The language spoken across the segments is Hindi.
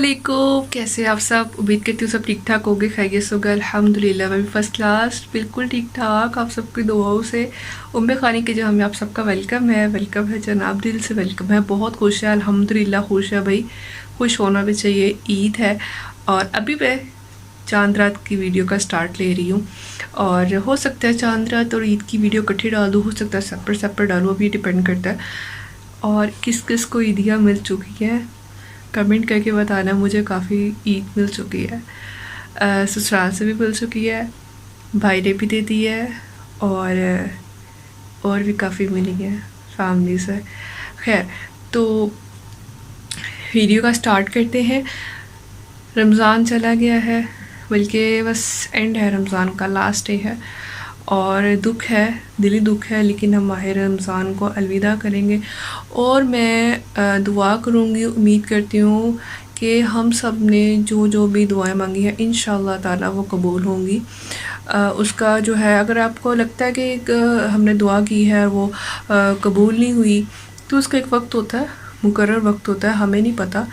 अस्सलामुअलैकुम। कैसे आप सब? उम्मीद करती हूँ सब ठीक ठाक होगे, खैरियत से होगा। अल्हम्दुलिल्लाह मैं भी फर्स्ट क्लास, बिल्कुल ठीक ठाक। आप सबकी दुआओं से उम्मे खानी के जो हमें आप सबका वेलकम है जनाब, दिल से वेलकम है। बहुत खुश है, अल्हम्दुलिल्लाह खुश है भाई, खुश होना भी चाहिए। ईद है और अभी मैं चांद रात की वीडियो का स्टार्ट ले रही हूँ और हो सकता है चांद रात और ईद की वीडियो इकट्ठी डाल दूँ, हो सकता है सेपरेट डालूँ, अभी डिपेंड करता है। और किस किस को ईदियाँ मिल चुकी हैं कमेंट करके बताना मुझे। काफ़ी ईद मिल चुकी है, ससुराल से भी मिल चुकी है, भाई ने भी दे दी है और भी काफ़ी मिली है फैमिली से। खैर, तो वीडियो का स्टार्ट करते हैं। रमज़ान चला गया है, बल्कि बस एंड है रमज़ान का, लास्ट डे है और दुख है, दिली दुख है, लेकिन हम माह रमज़ान को अलविदा करेंगे। और मैं दुआ करूँगी, उम्मीद करती हूँ कि हम सब ने जो जो भी दुआएं मांगी है इंशाअल्लाह ताला वो कबूल होंगी। उसका जो है, अगर आपको लगता है कि हमने दुआ की है और वो कबूल नहीं हुई, तो उसका एक वक्त होता है, मुकर्रर वक्त होता है, हमें नहीं पता।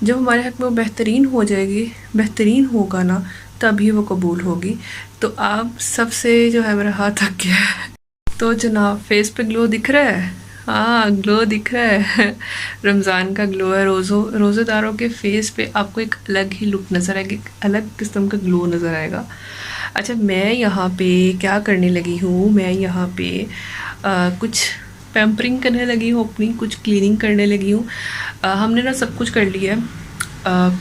जब हमारे हक़ में वो बेहतरीन हो जाएगी, बेहतरीन होगा ना, तभी वो कबूल होगी। तो आप सबसे जो है मेरा हाथ थक गया है। तो जनाब फेस पे ग्लो दिख रहा है? हाँ, ग्लो दिख रहा है। रमज़ान का ग्लो है। रोज़ेदारों के फेस पे आपको एक अलग ही लुक नज़र आएगी, एक अलग किस्म का ग्लो नज़र आएगा। अच्छा, मैं यहाँ पे क्या करने लगी हूँ, मैं यहाँ पे कुछ पैम्परिंग करने लगी हूँ, अपनी कुछ क्लीनिंग करने लगी हूँ। हमने ना सब कुछ कर लिया है,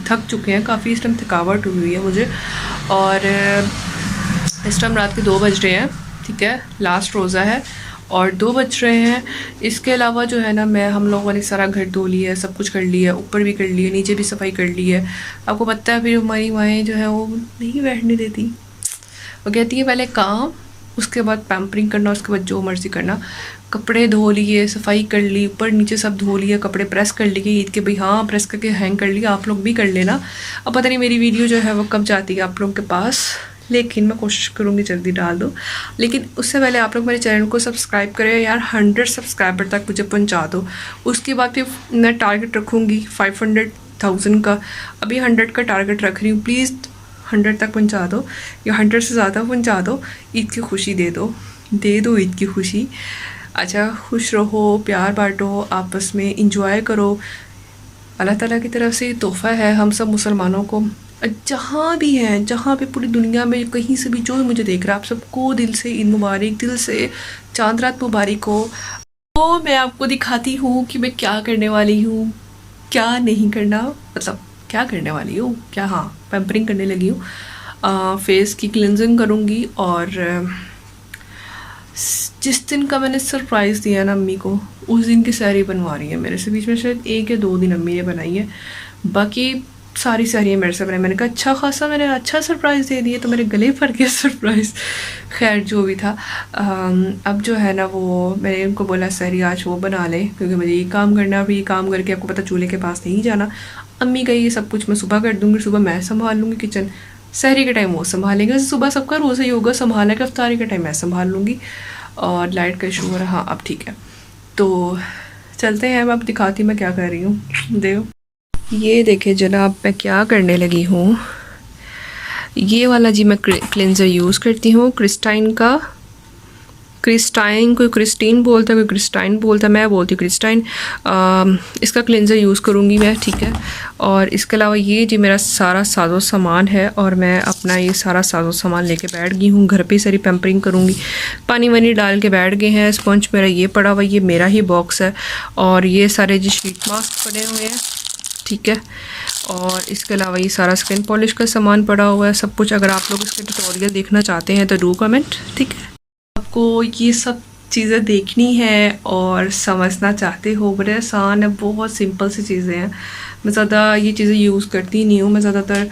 थक चुके हैं काफ़ी, इस टाइम थकावट हुई है मुझे। और इस टाइम रात के 2 बज रहे हैं, ठीक है, लास्ट रोज़ा है और 2 बज रहे हैं। इसके अलावा जो है ना, हम लोगों ने सारा घर धो लिया है, सब कुछ कर लिया है, ऊपर भी कर लिया, नीचे भी सफाई कर ली है। आपको पता है फिर हमारी माएँ जो है वो नहीं बैठने देती, वो कहती है पहले काम, उसके बाद पैम्परिंग करना, उसके बाद जो मर्ज़ी करना। कपड़े धो लिए, सफाई कर ली, ऊपर नीचे सब धो लिया, कपड़े प्रेस कर लिए ईद के, भाई हाँ प्रेस करके हैंग कर लिया, आप लोग भी कर लेना। अब पता नहीं मेरी वीडियो जो है वो कब जाती है आप लोगों के पास, लेकिन मैं कोशिश करूँगी जल्दी डाल दूँ। लेकिन उससे पहले आप लोग मेरे चैनल को सब्सक्राइब करें यार, 100 सब्सक्राइबर तक मुझे पहुँचा दो। उसके बाद फिर मैं टारगेट रखूँगी 500,000 का, अभी 100 का टारगेट रख रही हूँ। प्लीज़ 100 तक पहुँचा दो, या 100 से ज़्यादा पहुँचा दो। ईद की खुशी दे दो ईद की खुशी। अच्छा, खुश रहो, प्यार बांटो, आपस में इंजॉय करो। अल्लाह ताला की तरफ से तोहफ़ा है हम सब मुसलमानों को, जहाँ भी हैं, जहाँ पे पूरी दुनिया में कहीं से भी जो मुझे देख रहा है, आप सबको दिल से ईद मुबारक, दिल से चांद रात मुबारक हो। तो मैं आपको दिखाती हूँ कि मैं क्या करने वाली हूँ, क्या नहीं करना, मतलब क्या करने वाली हूँ, क्या, हाँ पैम्परिंग करने लगी हूँ। फेस की क्लिनजिंग करूँगी और जिस दिन का मैंने सरप्राइज़ दिया ना अम्मी को, उस दिन की सहरी बनवा रही है मेरे से। बीच में शायद 1 या 2 दिन अम्मी ने बनाई है, बाकी सारी सहरियाँ मेरे से बनाई। मैंने कहा अच्छा खासा मैंने अच्छा सरप्राइज़ दे दिया, तो मेरे गले फट गया सरप्राइज़। खैर जो भी था, अब जो है ना वो मैंने उनको बोला सहरी आज वो बना ले, क्योंकि मुझे ये काम करना, अभी ये काम करके आपको पता चूल्हे के पास नहीं जाना। अम्मी का ये सब कुछ मैं सुबह कर दूँगी, सुबह मैं संभाल लूँगी किचन, सहरी के टाइम वो संभालेंगे। सुबह सबका रोज़ ही होगा संभालने का, इफ्तारी के टाइम मैं संभाल लूँगी। और लाइट का इशू हो रहा है, हाँ अब ठीक है। तो चलते हैं, अब दिखाती मैं क्या कर रही हूँ। देखो, ये देखे जनाब मैं क्या करने लगी हूँ। ये वाला जी मैं क्लेंजर यूज़ करती हूँ, क्रिस्टाइन का। क्रिस्टाइन, कोई क्रिस्टीन बोलता है, कोई क्रिस्टाइन बोलता है, मैं बोलती हूँ क्रिस्टाइन। इसका क्लेंजर यूज़ करूँगी मैं, ठीक है। और इसके अलावा ये जी मेरा सारा साजो सामान है और मैं अपना ये सारा साजो सामान लेके बैठ गई हूँ। घर पे सारी पैम्परिंग करूँगी, पानी वानी डाल के बैठ गए हैं। स्पंज मेरा ये पड़ा हुआ, ये मेरा ही बॉक्स है। और ये सारे जी शीट मास्क पड़े हुए हैं, ठीक है। और इसके अलावा ये सारा स्किन पॉलिश का सामान पड़ा हुआ है, सब कुछ। अगर आप लोग इसके ट्यूटोरियल देखना चाहते हैं तो डू कमेंट, ठीक है। आपको ये सब चीज़ें देखनी है और समझना चाहते हो, बड़े आसान है, बहुत सिंपल सी चीज़ें हैं। मैं ज़्यादा ये चीज़ें यूज़ करती नहीं हूँ, मैं ज़्यादातर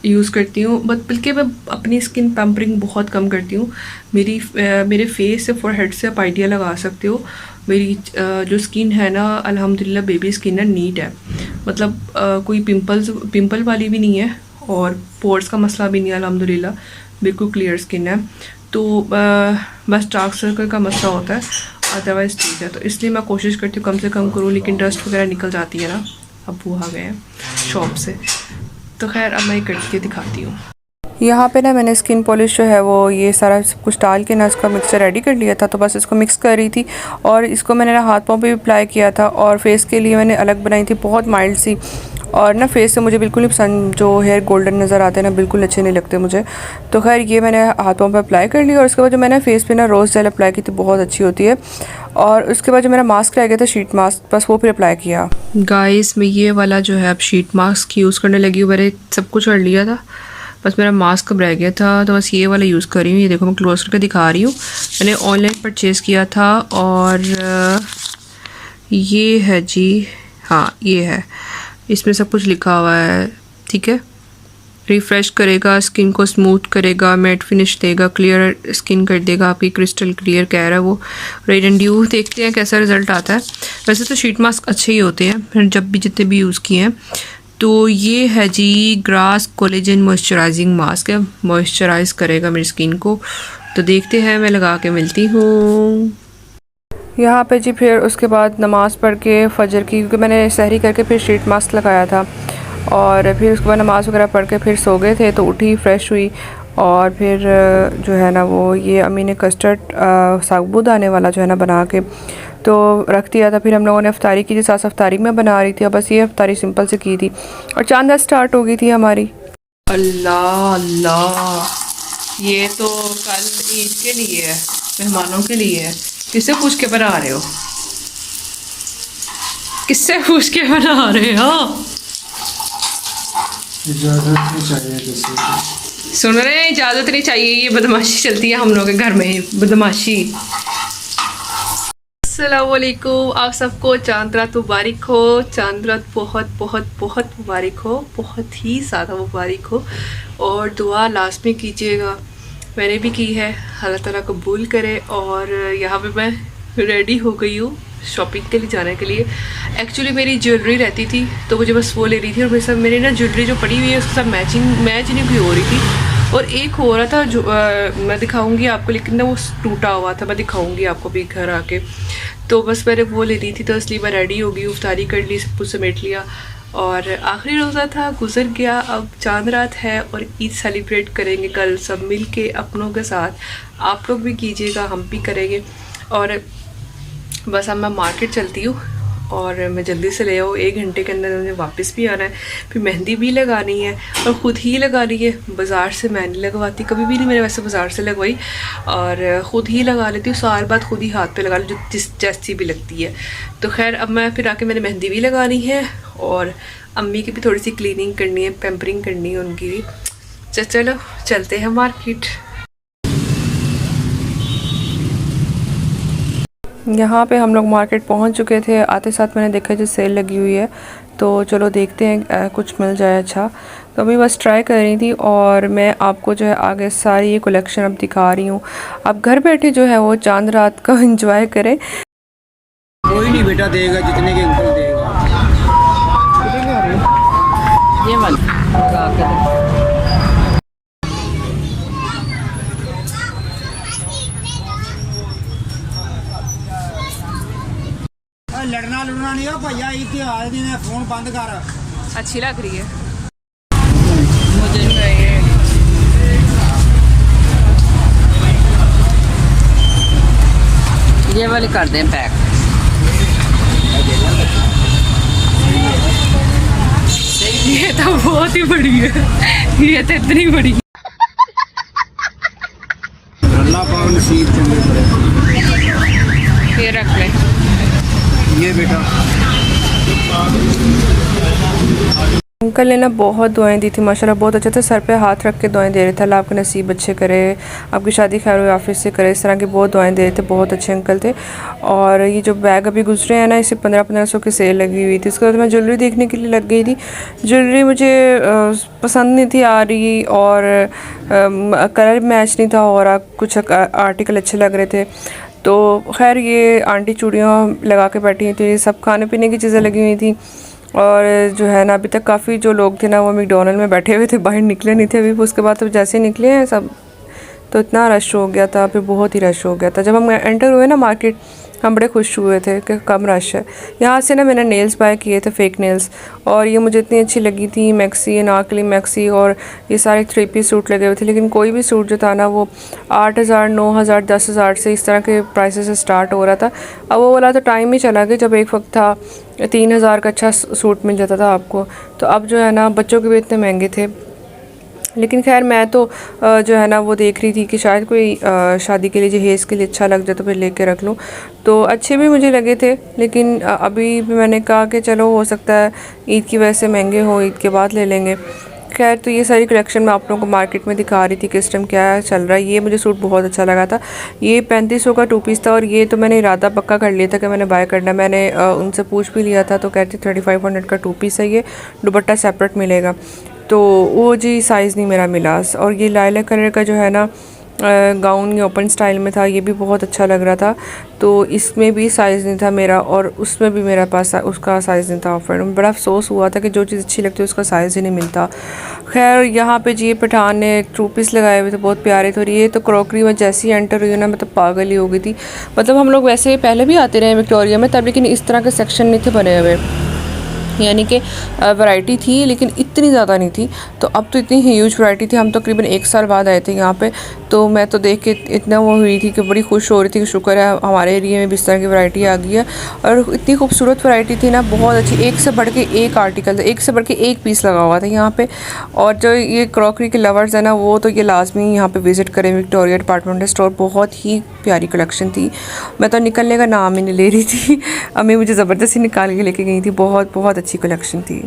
यूज़ करती हूँ, बल्कि मैं अपनी स्किन पैम्परिंग बहुत कम करती हूँ। मेरे फेस से, फोरहेड से आप आइडिया लगा सकते हो। मेरी जो स्किन है ना, अल्हम्दुलिल्लाह बेबी स्किन है, नीट है, मतलब कोई पिंपल वाली भी नहीं है और पोर्स का मसला भी नहीं है, अल्हम्दुलिल्लाह बिल्कुल क्लियर स्किन है। तो बस डार्क सर्कल का मसला होता है, अदरवाइज़ ठीक है। तो इसलिए मैं कोशिश करती हूँ कम से कम करूँ, लेकिन डस्ट वगैरह निकल जाती है ना, अब्बू आ गए हैं शॉप से। तो खैर अब मैं ये करके दिखाती हूँ। यहाँ पे ना मैंने स्किन पॉलिश जो है वो ये सारा सब कुछ डाल के ना इसका मिक्सचर रेडी कर लिया था। तो बस इसको मिक्स कर रही थी और इसको मैंने ना हाथ पाँव पे भी अप्लाई किया था और फेस के लिए मैंने अलग बनाई थी, बहुत माइल्ड सी। और ना फेस से मुझे बिल्कुल नहीं पसंद, जो हेयर गोल्डन नज़र आते हैं ना बिल्कुल अच्छे नहीं लगते मुझे। तो खैर ये मैंने हाथ पाँव पे अप्लाई कर लिया और उसके बाद जो मैंने फेस पे ना रोज़ जेल अप्लाई की थी, बहुत अच्छी होती है। और उसके बाद जो मेरा मास्क रह गया था शीट मास्क, बस वो फिर अप्लाई किया। गाइस मैं ये वाला जो है अब शीट मास्क यूज़ करने लगी हूँ। मैंने सब कुछ कर लिया था, बस मेरा मास्क अब रह गया था, तो बस ये वाला यूज़ कर रही हूँ। ये देखो मैं क्लोज करके दिखा रही हूँ। मैंने ऑनलाइन परचेज़ किया था और ये है जी, हाँ ये है, इसमें सब कुछ लिखा हुआ है। ठीक है, रिफ़्रेश करेगा, स्किन को स्मूथ करेगा, मैट फिनिश देगा, क्लियर स्किन कर देगा, आपकी क्रिस्टल क्लियर कह रहा है वो। रेड ड्यू देखते हैं कैसा रिज़ल्ट आता है। वैसे तो शीट मास्क अच्छे ही होते हैं, फिर जब भी जितने भी यूज़ किए हैं। तो ये है जी ग्रास कोलेजन मॉइस्चराइजिंग मास्क है, मॉइस्चराइज करेगा मेरी स्किन को। तो देखते हैं, मैं लगा के मिलती हूँ। यहाँ पे जी फिर उसके बाद नमाज़ पढ़ के फजर की, क्योंकि मैंने सहरी करके फिर शीट मास्क लगाया था और फिर उसके बाद नमाज़ वगैरह पढ़ के फिर सो गए थे। तो उठी फ्रेश हुई और फिर जो है ना वो ये अम्मी ने कस्टर्ड साबूदाने वाला जो है ना बना के तो रख दिया था। फिर हम लोगों ने अफ्तारी की थी, साथ अफ्तारी में बना रही थी और बस ये अफ्तारी सिंपल से की थी और चांद रात स्टार्ट हो गई थी हमारी। अल्लाह अल्लाह, ये तो कल ईद के लिए है, मेहमानों के लिए है। किससे पूछ के बना रहे हो? किससे पूछ के बना रहे हो? इजाज़त नहीं चाहिए किसी की। सुन रहे हैं, इजाज़त नहीं चाहिए। ये बदमाशी चलती है हम लोग के घर में, बदमाशी। अस्सलामुअलैकुम, आप सबको चांद रात मुबारक हो। चांद रात बहुत बहुत बहुत मुबारक हो, बहुत ही ज़्यादा मुबारक हो। और दुआ लाज़मी कीजिएगा, मैंने भी की है, अल्लाह ताला कबूल करे। और यहाँ पे मैं रेडी हो गई हूँ शॉपिंग के लिए जाने के लिए। एक्चुअली मेरी ज्वेलरी रहती थी तो मुझे बस वो ले रही थी और मेरे साथ मेरी ना ज्वेलरी जो पड़ी हुई है उसके साथ मैच नहीं कोई हो रही थी। और एक हो रहा था जो मैं दिखाऊंगी आपको, लेकिन ना वो टूटा हुआ था, मैं दिखाऊंगी आपको भी घर आके। तो बस मैंने वो ले ली थी, तो इसलिए मैं रेडी हो गई, इफ्तारी कर ली, सब कुछ समेट लिया और आखिरी रोज़ा था, गुजर गया। अब चांद रात है और ईद सेलिब्रेट करेंगे कल सब मिल के अपनों के साथ। आप लोग भी कीजिएगा, हम भी करेंगे। और बस अब मैं मार्केट चलती हूँ और मैं जल्दी से ले आऊँ, 1 घंटे के अंदर मुझे वापस भी आना है। फिर मेहंदी भी लगानी है और ख़ुद ही लगानी है, बाज़ार से मैं नहीं लगवाती, कभी भी नहीं मैंने वैसे बाज़ार से लगवाई। और ख़ुद ही लगा लेती हूँ, साल बाद ख़ुद ही हाथ पे लगा लो, जैसी भी लगती है। तो खैर अब मैं फिर आके मैंने मेहंदी भी लगानी है और अम्मी की भी थोड़ी सी क्लीनिंग करनी है, पैम्परिंग करनी है उनकी भी। चलो चलते हैं मार्केट। यहाँ पे हम लोग मार्केट पहुँच चुके थे। आते साथ मैंने देखा जो सेल लगी हुई है, तो चलो देखते हैं कुछ मिल जाए अच्छा। तो अभी बस ट्राई कर रही थी और मैं आपको जो है आगे सारी ये कलेक्शन अब दिखा रही हूँ। आप घर बैठे जो है वो चांद रात का एंजॉय करें। कोई नहीं बेटा देगा जितने के अंकल देगा। ये मत लड़ना नहीं हो भैया, इतिहास ने फोन बंद कर। अच्छी लग रही है मुझे ये वाली कर दें पैक। ये तो बहुत ही बड़ी है, ये तो इतनी बड़ी। अल्लाह पाक नसीब चंगे करे। ये रख ले, ये बेटा अंकल ने ना बहुत दुआएं दी थी माशाल्लाह, बहुत अच्छे थे, सर पे हाथ रख के दुआएं दे रहे थे, अल्लाह आपके नसीब अच्छे करे, आपकी शादी खैर आफियत से करे, इस तरह की बहुत दुआएं दे रहे थे, बहुत अच्छे अंकल थे। और ये जो बैग अभी गुजरे हैं ना, इसे 1500 की सेल लगी हुई थी। उसके बाद मैं ज्वेलरी देखने के लिए लग गई थी। ज्वेलरी मुझे पसंद नहीं थी आ रही और कलर मैच नहीं था हो रहा, कुछ आर्टिकल अच्छे लग रहे थे। तो खैर ये आंटी चूड़ियाँ लगा के बैठी थी, सब खाने पीने की चीज़ें लगी हुई थी। और जो है ना अभी तक काफ़ी जो लोग थे ना वो मैकडॉनल्ड में बैठे हुए थे, बाहर निकले नहीं थे अभी। उसके बाद तो जैसे निकले हैं सब तो इतना रश हो गया था, फिर बहुत ही रश हो गया था। जब हम एंटर हुए ना मार्केट, हम बड़े खुश हुए थे कि कम रश है। यहाँ से ना मैंने नेल्स बाय किए थे, फेक नेल्स, और ये मुझे इतनी अच्छी लगी थी, मैक्सी, अनारकली मैक्सी, और ये सारे 3 पीस सूट लगे हुए थे। लेकिन कोई भी सूट जो था ना वो 8,000, 9,000, 10,000 से इस तरह के प्राइसेस से स्टार्ट हो रहा था। अब वो वाला तो टाइम ही चला गया जब एक वक्त था 3,000 का अच्छा सूट मिल जाता था आपको। तो अब जो है ना बच्चों के भी इतने महंगे थे। लेकिन खैर मैं तो जो है ना वो देख रही थी कि शायद कोई शादी के लिए जहेज़ के लिए अच्छा लग जाए तो फिर लेके रख लूँ। तो अच्छे भी मुझे लगे थे, लेकिन अभी भी मैंने कहा कि चलो हो सकता है ईद की वजह से महंगे हो, ईद के बाद ले लेंगे। खैर तो ये सारी कलेक्शन मैं आप लोगों को मार्केट में दिखा रही थी किस टाइम क्या चल रहा है। ये मुझे सूट बहुत अच्छा लगा था। ये 3500 का 2 पीस था, और ये तो मैंने इरादा पक्का कर लिया था कि मैंने बाय करना। मैंने उनसे पूछ भी लिया था, तो कहती 3500 का 2 पीस है, ये दुपट्टा सेपरेट मिलेगा। तो वो जी साइज़ नहीं मेरा मिला। और ये लाइलैक कलर का जो है ना गाउन, ये ओपन स्टाइल में था, ये भी बहुत अच्छा लग रहा था। तो इसमें भी साइज़ नहीं था मेरा, और उसमें भी मेरा पास उसका साइज़ नहीं था ऑफर में। बड़ा अफसोस हुआ था कि जो चीज़ अच्छी लगती है उसका साइज़ ही नहीं मिलता। खैर यहाँ पे जी पठान ने 2 पीस लगाए हुए थे, बहुत प्यारे थे। और ये तो क्रॉकरी में जैसी एंटर हुई ना, मतलब पागल ही हो गई थी। मतलब हम लोग वैसे पहले भी आते रहे विक्टोरिया में तब, लेकिन इस तरह के सेक्शन नहीं थे बने हुए, यानी कि वैरायटी थी लेकिन इतनी ज़्यादा नहीं थी। तो अब तो इतनी ह्यूज वैरायटी थी। हम तकरीबन 1 साल बाद आए थे यहाँ पे, तो मैं तो देख के इतना वो हुई थी कि बड़ी खुश हो रही थी कि शुक्र है हमारे एरिया में भी इस तरह की वैरायटी आ गई है। और इतनी खूबसूरत वैरायटी थी ना, बहुत अच्छी, एक से बढ़ के एक आर्टिकल था, एक से बढ़ के एक पीस लगा हुआ था यहाँ पे। और जो ये क्रॉकरी के लवर्स है ना, वो तो ये लाजमी यहाँ पे विज़िट करें विक्टोरिया डिपार्टमेंटल स्टोर। बहुत ही प्यारी कलेक्शन थी। मैं तो निकलने का नाम ही नहीं ले रही थी, अम्मी मुझे ज़बरदस्ती निकाल के लेके गई थी। बहुत बहुत अच्छी कलेक्शन थी।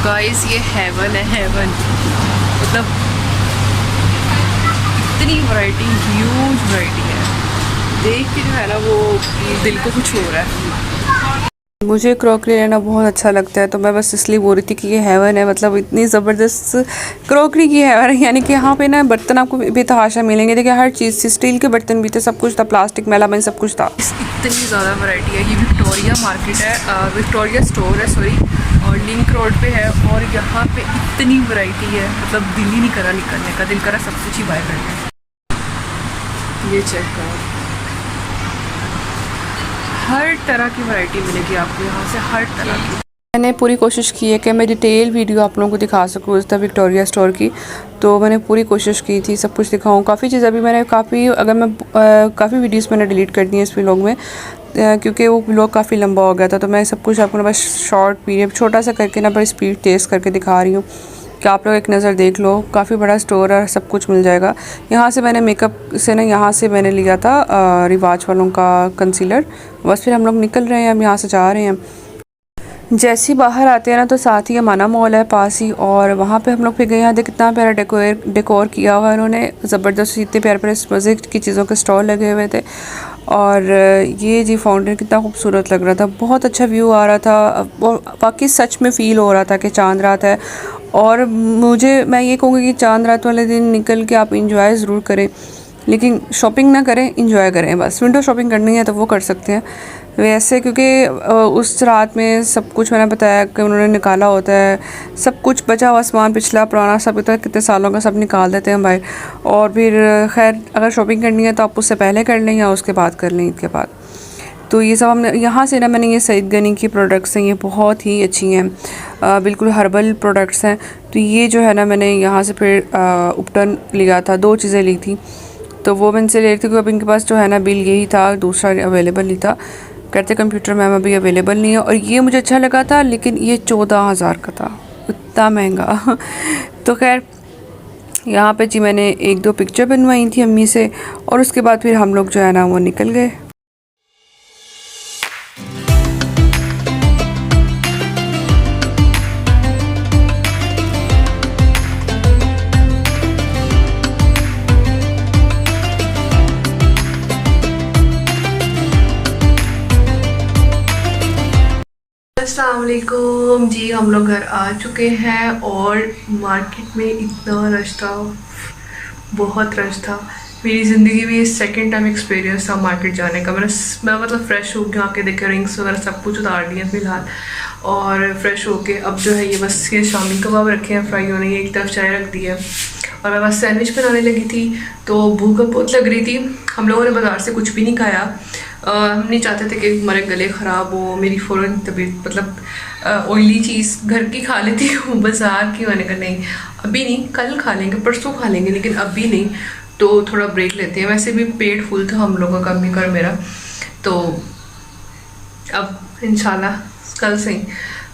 गाइस ये हेवन है, हेवन। मतलब इतनी वैरायटी, ह्यूज वैरायटी है, देख के जो है ना वो दिल को कुछ हो रहा है। मुझे क्रॉकरी लेना बहुत अच्छा लगता है, तो मैं बस इसलिए बोल रही थी कि ये हेवन है। मतलब इतनी ज़बरदस्त क्रॉकरी की हेवन है, यानी कि यहाँ पे ना बर्तन आपको बेतहाशा मिलेंगे। देखिए हर चीज़ थी, स्टील के बर्तन भी थे, सब कुछ था, प्लास्टिक, मेलामाइन, सब कुछ था। इतनी ज़्यादा वैरायटी है। ये विक्टोरिया मार्केट है, विक्टोरिया स्टोर है सॉरी, और लिंक रोड पे है। और यहाँ पे इतनी वैरायटी है, मतलब दिल ही नहीं करा निकलने का, दिल करा सब कुछ ही बाय करने। ये चेक करो, हर तरह की वैरायटी मिलेगी आपको यहाँ से, हर तरह की। मैंने पूरी कोशिश की है कि मैं डिटेल वीडियो आप लोगों को दिखा सकूँ इस तरह विक्टोरिया स्टोर की, तो मैंने पूरी कोशिश की थी सब कुछ दिखाऊँ। काफ़ी चीज़ अभी मैंने काफ़ी वीडियोस मैंने डिलीट कर दी हैं इस व्लॉग में, क्योंकि वो व्लॉग काफ़ी लंबा हो गया था। तो मैं सब कुछ आपको बस शॉर्ट पीरियड छोटा सा करके ना बड़ी स्पीड तेज़ करके दिखा रही हूँ कि आप लोग एक नज़र देख लो। काफ़ी बड़ा स्टोर है, सब कुछ मिल जाएगा। यहाँ से मैंने मेकअप से ना, यहाँ से मैंने लिया था रिवाज वालों का कंसीलर। बस फिर हम लोग निकल रहे हैं, हम यहाँ से जा रहे हैं। जैसे ही बाहर आते हैं ना, तो साथ ही अमाना मॉल है पास ही, और वहाँ पे हम लोग फिर गए। यहाँ देख कितना प्यारा डेकोर किया हुआ है उन्होंने, ज़बरदस्त, इतने प्यारे प्यारे मज़े की चीज़ों के स्टॉल लगे हुए थे। और ये जी फाउंटेन कितना खूबसूरत लग रहा था, बहुत अच्छा व्यू आ रहा था। और बाकी सच में फ़ील हो रहा था कि चांद रात है। और मैं ये कहूँगी कि चांद रात वाले दिन निकल के आप इंजॉय ज़रूर करें, लेकिन शॉपिंग ना करें, इंजॉय करें। बस विंडो शॉपिंग करनी है तो वो कर सकते हैं वैसे, क्योंकि उस रात में सब कुछ मैंने बताया कि उन्होंने निकाला होता है, सब कुछ बचा हुआ सामान पिछला पुराना सब इतना कितने सालों का सब निकाल देते हैं भाई। और फिर खैर अगर शॉपिंग करनी है तो आप उससे पहले कर लें या उसके बाद कर लें, ईद के बाद। तो ये सब हमने यहाँ से ना, मैंने ये सईद गनी की प्रोडक्ट्स हैं, ये बहुत ही अच्छी हैं, बिल्कुल हर्बल प्रोडक्ट्स हैं। तो ये जो है ना, मैंने यहाँ से फिर उपटन लिया था, 2 चीज़ें ली थी, तो वो मैं इनसे ले रही थी। क्योंकि अब इनके पास जो है ना बिल यही था, दूसरा अवेलेबल नहीं था। कहते कंप्यूटर मैम अभी अवेलेबल नहीं है। और ये मुझे अच्छा लगा था, लेकिन ये 14,000 का था, इतना महंगा। तो खैर यहाँ पे जी मैंने 1-2 पिक्चर बनवाई थी अम्मी से, और उसके बाद फिर हम लोग जो है ना वो निकल गए। अस्सलाम वालेकुम जी, हम लोग घर आ चुके हैं और मार्केट में इतना रश था, बहुत रश था। मेरी ज़िंदगी में सेकंड टाइम एक्सपीरियंस था मार्केट जाने का। मैं मतलब फ़्रेश हो गया, आके देखे रिंग्स वगैरह सब कुछ उतार दिए फ़िलहाल, और फ्रेश होके अब जो है ये बस ये शामी कबाब रखे हैं फ्राई होने, एक तरफ चाय रख दी है और मैं बस सैंडविच बनाने लगी थी। तो भूख बहुत लग रही थी। हम लोगों ने बाज़ार से कुछ भी नहीं खाया। हम नहीं चाहते थे कि हमारे गले ख़राब हो, मेरी फ़ौरन तबीयत मतलब ऑयली चीज़ घर की खा लेती हूँ, बाज़ार की। मैंने कहा नहीं अभी नहीं, कल खा लेंगे, परसों खा लेंगे, लेकिन अभी नहीं। तो थोड़ा ब्रेक लेते हैं। वैसे भी पेट फुल था हम लोगों का, भी कर मेरा, तो अब इंशाल्लाह कल से ही।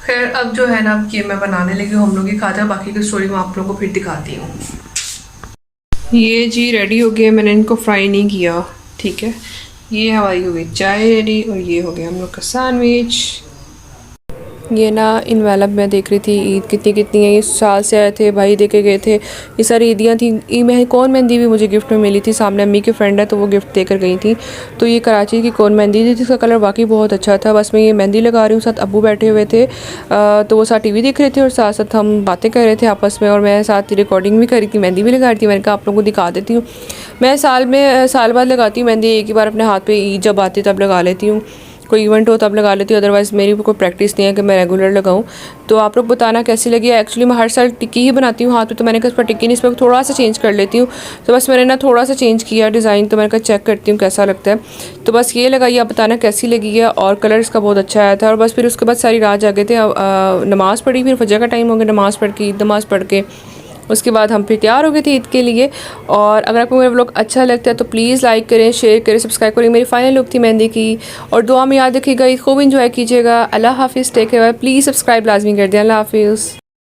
खैर अब जो है ना, अब ये मैं बनाने लगी हूँ, हम लोग ही खाते हैं। बाकी की स्टोरी मैं आप लोगों को फिर दिखाती हूँ। ये जी रेडी हो गया, मैंने इनको फ्राई नहीं किया, ठीक है। ये हमारी हो गई चाय रेडी और ये हो गया हम लोग का सैंडविच। ये ना इनवेलप मैं देख रही थी, ईद कितनी कितनी है। इस साल से आए थे, भाई दे के गए थे, ये सारी ईदियाँ थी। मैं कौन मेहंदी भी मुझे गिफ्ट में मिली थी, सामने अम्मी की फ्रेंड है तो वो गिफ्ट देकर गई थी। तो ये कराची की कौन मेहंदी थी जिसका कलर वाकई बहुत अच्छा था। बस मैं ये मेहंदी लगा रही हूँ, साथ अब्बू बैठे हुए थे, तो वो साथ टीवी देख रहे थे और साथ साथ हम बातें कर रहे थे आपस में, और मैं साथ रिकॉर्डिंग भी कर रही थी, मेहंदी भी लगा रही थी। मैंने कहा आप लोगों को दिखा देती हूँ। मैं साल बाद लगाती हूँ मेहंदी, एक ही बार अपने हाथ पर ईद जब आती तब लगा लेती हूँ, कोई इवेंट हो तब लगा लेती हूँ, अदरवाइज़ मेरी कोई प्रैक्टिस नहीं है कि मैं रेगुलर लगाऊँ। तो आप लोग बताना कैसी लगी। एक्चुअली मैं हर साल टिक्की ही बनाती हूँ हाथ पे, तो मैंने कहा इस पर टिक्की नहीं, इस पर थोड़ा सा चेंज कर लेती हूँ। तो बस मैंने ना थोड़ा सा चेंज किया डिज़ाइन, तो मैंने कहा चेक करती हूँ कैसा लगता है। तो बस ये लगाइए, आप बताना कैसी लगी है। और कलर इसका बहुत अच्छा आया था। और बस फिर उसके बाद सारी रात जागे थे, नमाज़ पढ़ी, फिर फजर का टाइम हो गया, नमाज़ पढ़ के ईद नमाज़ पढ़ के उसके बाद हम फिर तैयार हो गए थे ईद के लिए। और अगर आपको मेरा व्लॉग अच्छा लगता है तो प्लीज़ लाइक करें, शेयर करें, सब्सक्राइब करें। मेरी फाइनल लुक थी मेहंदी की, और दुआ में याद रखिएगा, खूब इंजॉय कीजिएगा। अल्लाह हाफिज़, टेक केयर। प्लीज़ सब्सक्राइब लाजमी कर दें। अल्लाह हाफिज़।